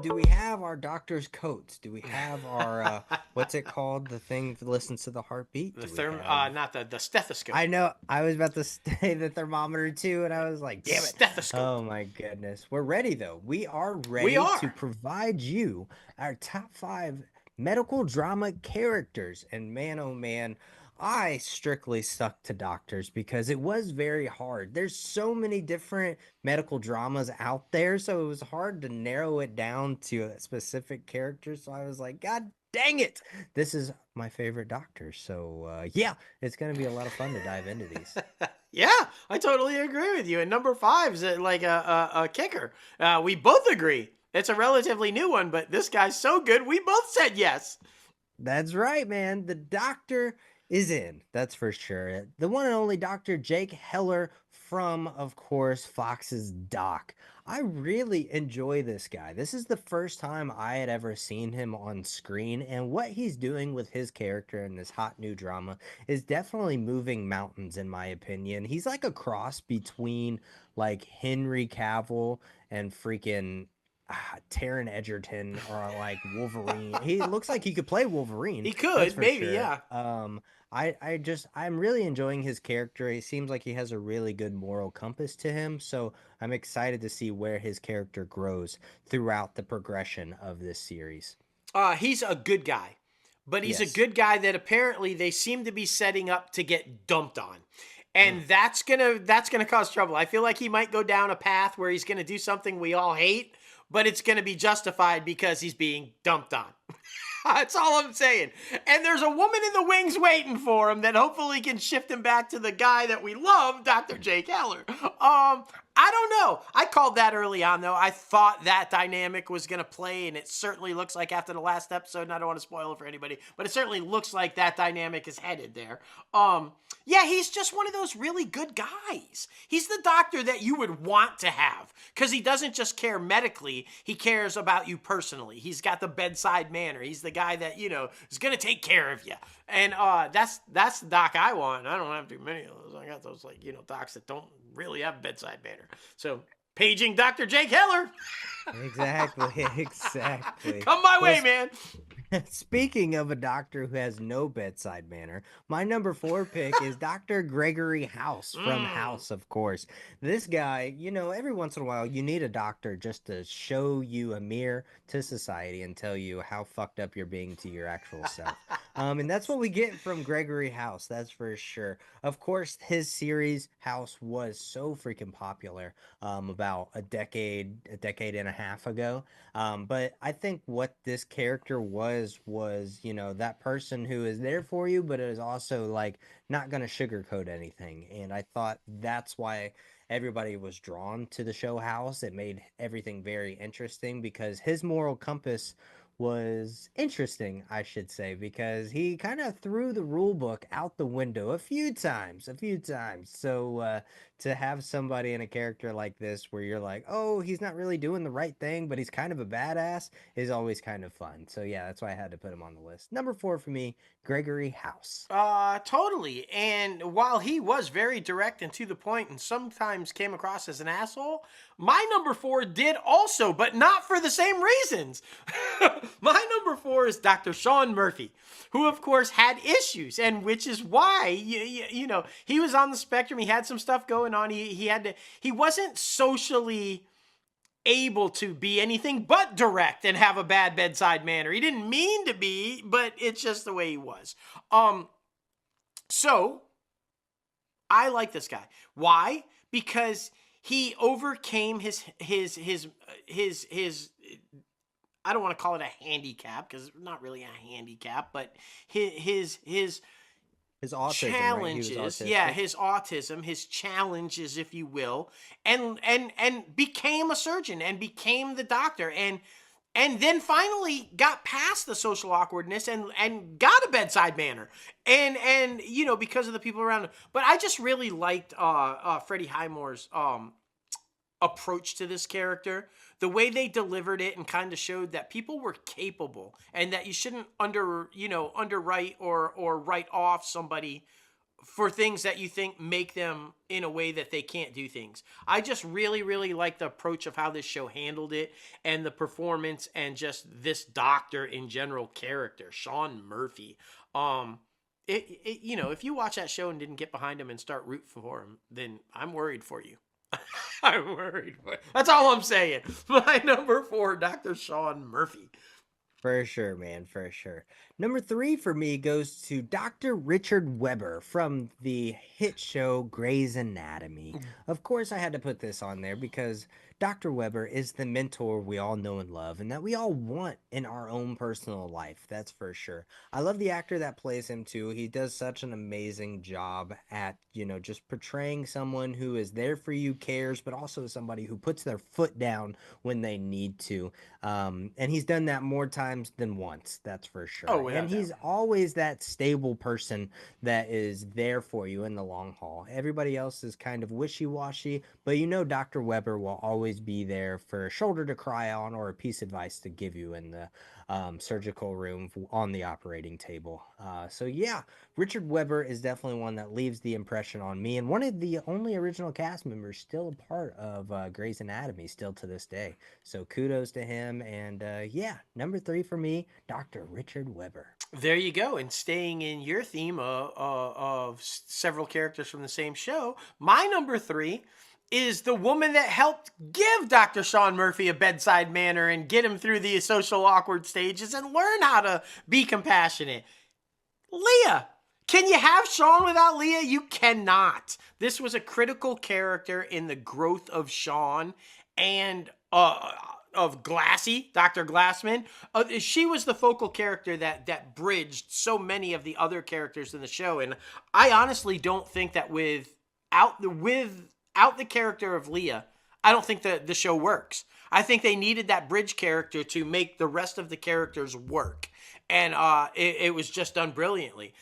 do we have our doctor's coats? Do we have our what's it called? The thing that listens to the heartbeat? The Do we have not the stethoscope. I know I was about to say the thermometer too, and I was like, damn it. Stethoscope. Oh my goodness. We're ready though. We are We ready to are. provide you our top 5 medical drama characters. And man, oh man, I strictly stuck to doctors because it was very hard. There's so many different medical dramas out there, so it was hard to narrow it down to a specific character. So I was like, God dang it. This is my favorite doctor. So yeah, it's going to be a lot of fun to dive into these. Yeah, I totally agree with you. And number 5 is like a kicker. We both agree. It's a relatively new one, but this guy's so good, we both said yes. That's right, man. The doctor is in. That's for sure. The one and only Dr. Jake Heller from, of course, Fox's Doc. I really enjoy this guy. This is the first time I had ever seen him on screen, and what he's doing with his character in this hot new drama is definitely moving mountains, in my opinion. He's like a cross between like Henry Cavill and freaking Taron Egerton or like Wolverine. He looks like he could play Wolverine. He That's could, for maybe, sure. yeah. I'm really enjoying his character. He seems like he has a really good moral compass to him. So I'm excited to see where his character grows throughout the progression of this series. He's a good guy, but he's a Yes. good guy that apparently they seem to be setting up to get dumped on. And Mm. that's gonna cause trouble. I feel like he might go down a path where he's gonna do something we all hate, but it's gonna be justified because he's being dumped on. That's all I'm saying. And there's a woman in the wings waiting for him that hopefully can shift him back to the guy that we love, Dr. Jake Heller. I don't know. I called that early on, though. I thought that dynamic was going to play, and it certainly looks like after the last episode, and I don't want to spoil it for anybody, but it certainly looks like that dynamic is headed there. Yeah, he's just one of those really good guys. He's the doctor that you would want to have because he doesn't just care medically, he cares about you personally. He's got the bedside manner. He's the guy that, is going to take care of you. And that's the doc I want. I don't have too many of those. I got those, docs that don't really have bedside manner. So, paging Dr. Jake Heller. Exactly. Exactly. Come my way, man. Speaking of a doctor who has no bedside manner, my number 4 pick is Dr. Gregory House from House, of course. This guy, every once in a while, you need a doctor just to show you a mirror to society and tell you how fucked up you're being to your actual self. And that's what we get from Gregory House, that's for sure. Of course, his series House was so freaking popular about a decade and a half ago. But I think what this character was, that person who is there for you, but is also like not going to sugarcoat anything. And I thought that's why everybody was drawn to the show House. It made everything very interesting because his moral compass was interesting, I should say, because he kind of threw the rule book out the window a few times. So to have somebody in a character like this where you're like, oh, he's not really doing the right thing, but he's kind of a badass is always kind of fun. So yeah, that's why I had to put him on the list. Number 4 for me, Gregory House. Totally. And while he was very direct and to the point and sometimes came across as an asshole, my number 4 did also, but not for the same reasons. My number 4 is Dr. Sean Murphy, who of course had issues, and which is why, he was on the spectrum. He had some stuff going on. He wasn't socially able to be anything but direct and have a bad bedside manner. He didn't mean to be, but it's just the way he was. So I like this guy. Why? Because he overcame his I don't want to call it a handicap because it's not really a handicap, but his autism, challenges, right? yeah, his autism, his challenges, if you will, and became a surgeon and became the doctor and then finally got past the social awkwardness and got a bedside manner and because of the people around him. But I just really liked Freddie Highmore's approach to this character, the way they delivered it and kind of showed that people were capable and that you shouldn't underwrite or write off somebody for things that you think make them in a way that they can't do things. I just really, really like the approach of how this show handled it, and the performance, and just this doctor in general character, Sean Murphy. If you watch that show and didn't get behind him and start rooting for him, then I'm worried for you. I'm worried for you. That's all I'm saying. My number 4, Dr. Sean Murphy. For sure, man, for sure. Number 3 for me goes to Dr. Richard Weber from the hit show Grey's Anatomy. Of course, I had to put this on there because Dr. Weber is the mentor we all know and love, and that we all want in our own personal life. That's for sure. I love the actor that plays him too. He does such an amazing job at, just portraying someone who is there for you, cares, but also somebody who puts their foot down when they need to. And he's done that more times than once, that's for Oh, sure. without And doubt. he's always that stable person that is there for you in the long haul. Everybody else is kind of wishy-washy, but Dr. Weber will always be there for a shoulder to cry on or a piece of advice to give you in the surgical room on the operating table. So yeah, Richard Weber is definitely one that leaves the impression on me, and one of the only original cast members still a part of Grey's Anatomy still to this day. So kudos to him. And yeah, number 3 for me, Dr. Richard Weber. There you go. And staying in your theme of several characters from the same show, my number 3 is the woman that helped give Dr. Sean Murphy a bedside manner and get him through the social awkward stages and learn how to be compassionate. Leah. Can you have Sean without Leah? You cannot. This was a critical character in the growth of Sean and of Glassy, Dr. Glassman. She was the focal character that bridged so many of the other characters in the show. And I honestly don't think that without the character of Leah, I don't think the show works. I think they needed that bridge character to make the rest of the characters work. And it was just done brilliantly.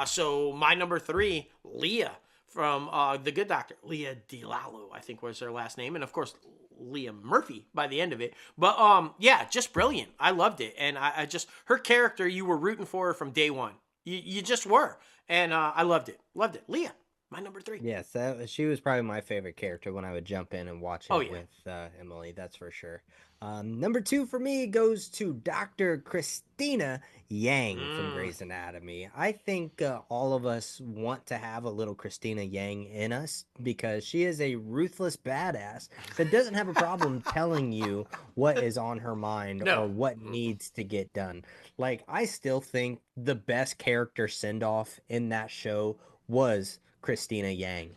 So my number 3, Leah from The Good Doctor. Leah DiLallo, I think was her last name. And of course, Leah Murphy by the end of it. But yeah, just brilliant. I loved it. And I just, her character, you were rooting for her from day one. You just were. And I loved it. Loved it. Leah, my number 3. Yes, she was probably my favorite character when I would jump in and watch Oh, it yeah. with Emily, that's for sure. Number 2 for me goes to Dr. Christina Yang from Mm. Grey's Anatomy. I think all of us want to have a little Christina Yang in us because she is a ruthless badass that doesn't have a problem telling you what is on her mind No. or what needs to get done. Like, I still think the best character send-off in that show was Christina Yang.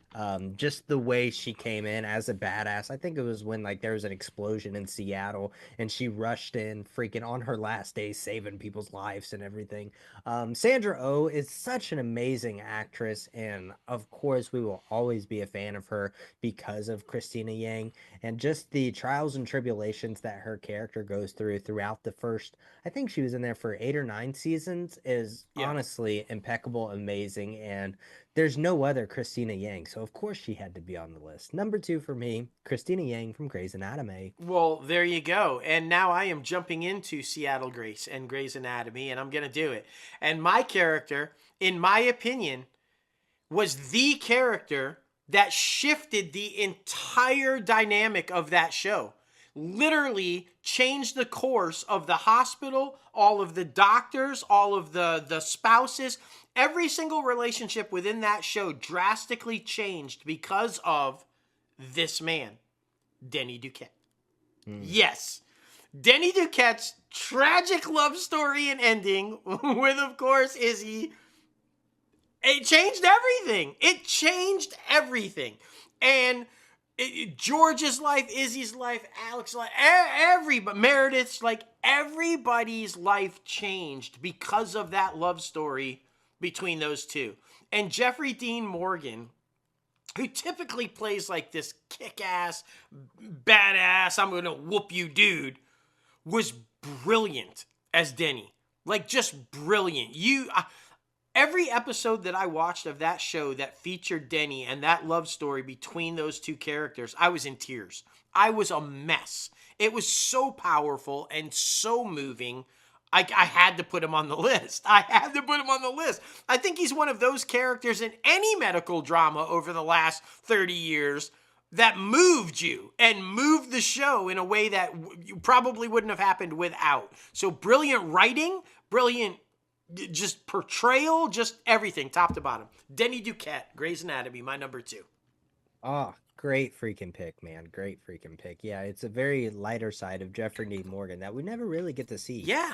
Just the way she came in as a badass. I think it was when like there was an explosion in Seattle and she rushed in freaking on her last day saving people's lives and everything. Sandra Oh is such an amazing actress, and of course we will always be a fan of her because of Christina Yang and just the trials and tribulations that her character goes throughout the first, I think she was in there for 8 or 9 seasons, is Yeah. honestly impeccable, amazing, and there's no other Christina Yang, so of course she had to be on the list. Number 2 for me, Christina Yang from Grey's Anatomy. Well, there you go. And now I am jumping into Seattle Grace and Grey's Anatomy, and I'm going to do it. And my character, in my opinion, was the character that shifted the entire dynamic of that show. Literally changed the course of the hospital, all of the doctors, all of the spouses. Every single relationship within that show drastically changed because of this man, Denny Duquette. Yes. Denny Duquette's tragic love story and ending with, of course, Izzy. It changed everything. It changed everything. And George's life, Izzy's life, Alex's life, everybody, Meredith's, like everybody's life changed because of that love story between those two. And Jeffrey Dean Morgan, who typically plays like this kick-ass, badass, I'm going to whoop you dude, was brilliant as Denny. Like, just brilliant. Every episode that I watched of that show that featured Denny and that love story between those two characters, I was in tears. I was a mess. It was so powerful and so moving. I had to put him on the list. I had to put him on the list. I think he's one of those characters in any medical drama over the last 30 years that moved you and moved the show in a way that you probably wouldn't have happened without. So brilliant writing, brilliant just portrayal, just everything, top to bottom. Denny Duquette, Grey's Anatomy, my number 2. Oh, great freaking pick, man. Great freaking pick. Yeah, it's a very lighter side of Jeffrey D. Morgan that we never really get to see. Yeah.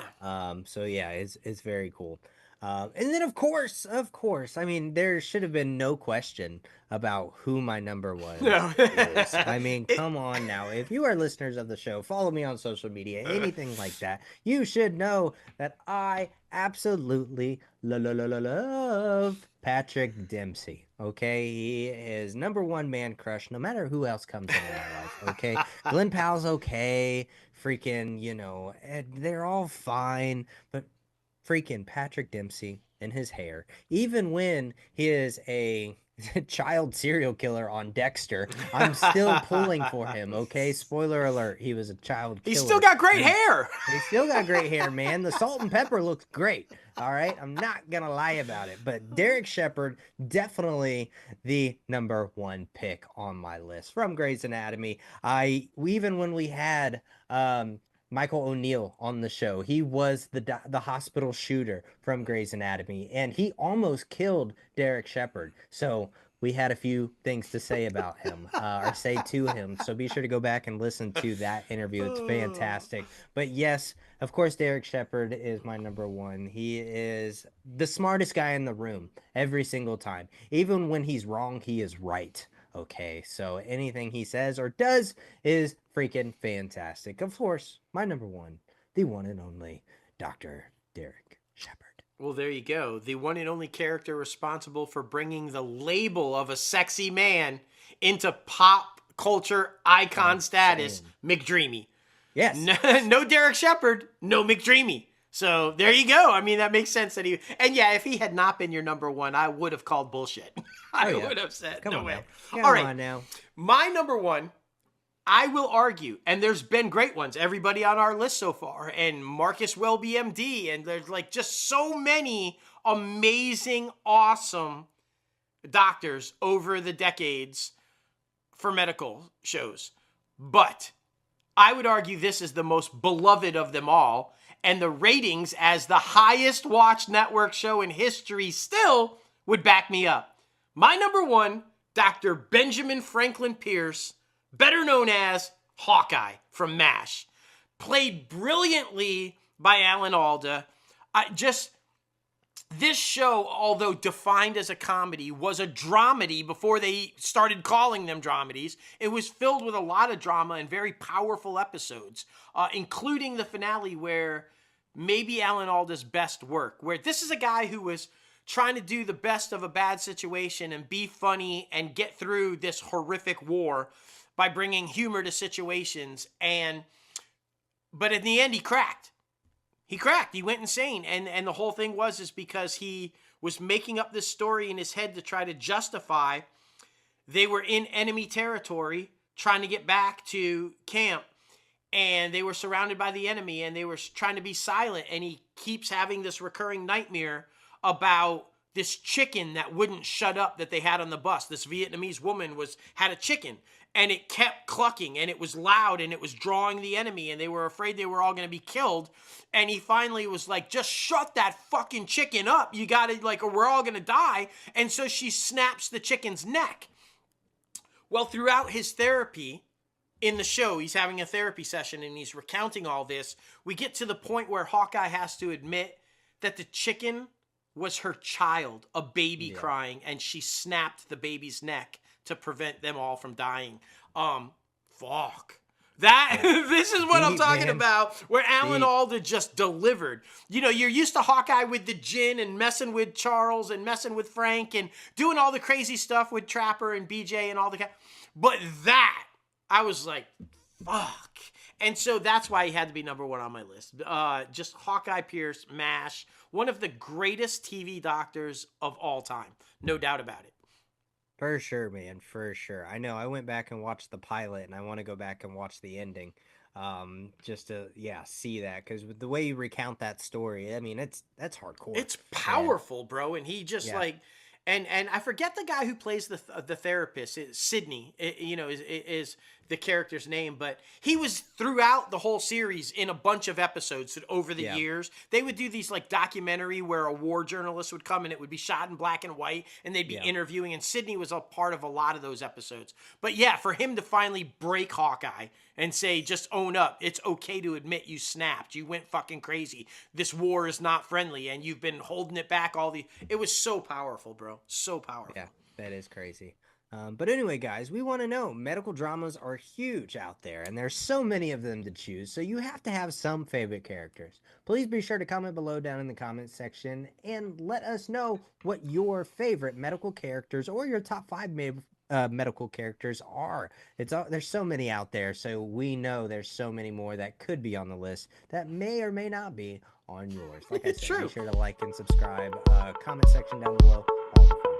So yeah, it's very cool. And then of course, I mean, there should have been no question about who my number one No. is. I mean, come on now. If you are listeners of the show, follow me on social media, anything like that, you should know that I absolutely love Patrick Dempsey. Okay, he is number one man crush, no matter who else comes into my life. Okay, Glenn Powell's okay, freaking, they're all fine, but freaking Patrick Dempsey and his hair, even when he is a child serial killer on Dexter, I'm still pulling for him. Okay, spoiler alert, he was a child killer. He's still got great hair. He still got great hair, man. The salt and pepper looks great. All right, I'm not gonna lie about it, but Derek Shepherd, definitely the number one pick on my list from Grey's Anatomy. Even when we had Michael O'Neill on the show, he was the hospital shooter from Grey's Anatomy, and he almost killed Derek Shepherd. So we had a few things to say about him, or say to him. So be sure to go back and listen to that interview. It's fantastic. But yes, of course, Derek Shepherd is my number one. He is the smartest guy in the room every single time. Even when he's wrong, he is right. Okay, so anything he says or does is freaking fantastic. Of course, my number one, the one and only Dr. Derek Shepherd. Well, there you go. The one and only character responsible for bringing the label of a sexy man into pop culture icon status, McDreamy. Yes. No Derek Shepherd, no McDreamy. So there you go. I mean, that makes sense that and yeah, if he had not been your number one, I would have called bullshit. I would have said, Come no on way. Now. All right. On now. My number one, I will argue, and there's been great ones, everybody on our list so far, and Marcus Welby MD, and there's like just so many amazing, awesome doctors over the decades for medical shows. But I would argue this is the most beloved of them all, and the ratings as the highest watched network show in history still would back me up. My number one, Dr. Benjamin Franklin Pierce, better known as Hawkeye from MASH, played brilliantly by Alan Alda. This show, although defined as a comedy, was a dramedy before they started calling them dramedies. It was filled with a lot of drama and very powerful episodes, including the finale where maybe Alan Alda's best work, where this is a guy who was trying to do the best of a bad situation and be funny and get through this horrific war by bringing humor to situations. But in the end, he cracked. He went insane. And the whole thing is because he was making up this story in his head to try to justify they were in enemy territory trying to get back to camp, and they were surrounded by the enemy, and they were trying to be silent. And he keeps having this recurring nightmare about this chicken that wouldn't shut up that they had on the bus. This Vietnamese woman had a chicken, and it kept clucking, and it was loud, and it was drawing the enemy, and they were afraid they were all going to be killed. And he finally was like, just shut that fucking chicken up. You got to, or we're all going to die. And so she snaps the chicken's neck. Well, throughout his therapy in the show, he's having a therapy session, and he's recounting all this. We get to the point where Hawkeye has to admit that the chicken was her child, a baby crying, and she snapped the baby's neck to prevent them all from dying. Fuck. This is what I'm talking about, where Alan Alda just delivered. You know, you're used to Hawkeye with the gin and messing with Charles and messing with Frank and doing all the crazy stuff with Trapper and BJ and all the but that, I was like, fuck. And so that's why he had to be number one on my list. Just Hawkeye Pierce, MASH, one of the greatest TV doctors of all time. No doubt about it. For sure, man. For sure. I know. I went back and watched the pilot, and I want to go back and watch the ending. just to see that, because with the way you recount that story, I mean, that's hardcore. It's And powerful, bro. And he just yeah, like, and I forget the guy who plays the therapist. Sydney, is the character's name, but he was throughout the whole series in a bunch of episodes that over the yeah, years. They would do these like documentary where a war journalist would come and it would be shot in black and white, and they'd be yeah. interviewing. And Sydney was a part of a lot of those episodes. But yeah, for him to finally break Hawkeye and say, just own up. It's okay to admit you snapped. You went fucking crazy. This war is not friendly, and you've been holding it back all the. It was so powerful, bro. So Yeah, powerful. that is crazy. But anyway, guys, we want to know, medical dramas are huge out there, and there's so many of them to choose, so you have to have some favorite characters. Please be sure to comment below down in the comments section and let us know what your favorite medical characters or your top five medical characters are. There's so many out there, so we know there's so many more that could be on the list that may or may not be on yours. Like I It's said, be true. sure to like and subscribe, comment section down below, all the fun